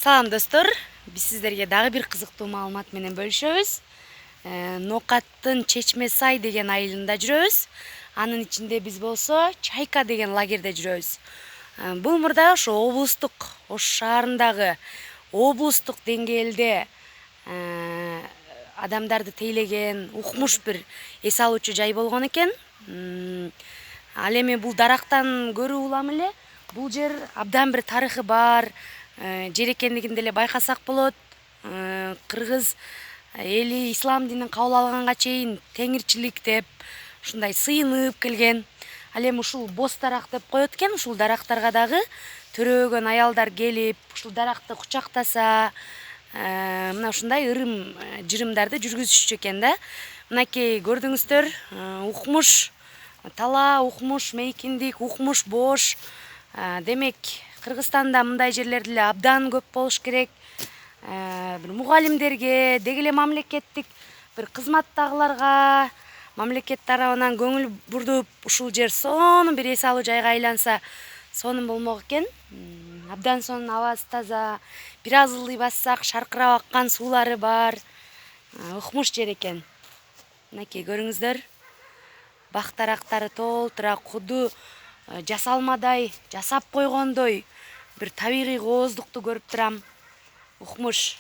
Салам достор, биз сиздерге дагы бир кызыктуу маалымат менен бөлүшөбүз. Нокаттын Чечме Сай деген айылында жүрөбүз. Анын ичинде биз болсо Чайка деген лагерде жүрөбүз. Бул мурда ошо облустук, Ош шаарындагы облустук деңгээлде адамдарды тейлеген укмуш бир эс алуучу жай болгон экен. Ал эми бул дарактан көрүү улам эле бул жер абдан бир тарыхы бар жер экендигин деле байкасак болот. Кыргыз эли ислам динин кабыл алганга чейин теңирчилик деп ушундай сыйынып келген. Ал эми ушул боз дарак деп коет экен. Ушул дарактарга дагы төрөгөн аялдар келип, ушул даракты кучактаса, мына ушундай ырым жырымдарды жүргүзүшчү экен да. Мынакей көрдүңүздөр, укмуш тала, укмуш мейкиндик, укмуш бош. Демек, Кыргызстанда мындай жерлер деле абдан көп болуш керек. Бир мугалимдерге, деги эле мамлекеттик бир кызматтагыларга, мамлекет тарабынан көңүл бурдуп, ушул жер сонун бир эс алуу жайга айланса, сонун болмок экен. Абдан сонун, абасы таза, бир аз ылдый бассак шаркырап аккан суулары бар. Укмуш жер экен. Мынакей көрүңүздөр. Бак дарактары толтура, куду жасалмадай, жасап койгондой бир табигый кооздукту көрүп турам. Укмуш.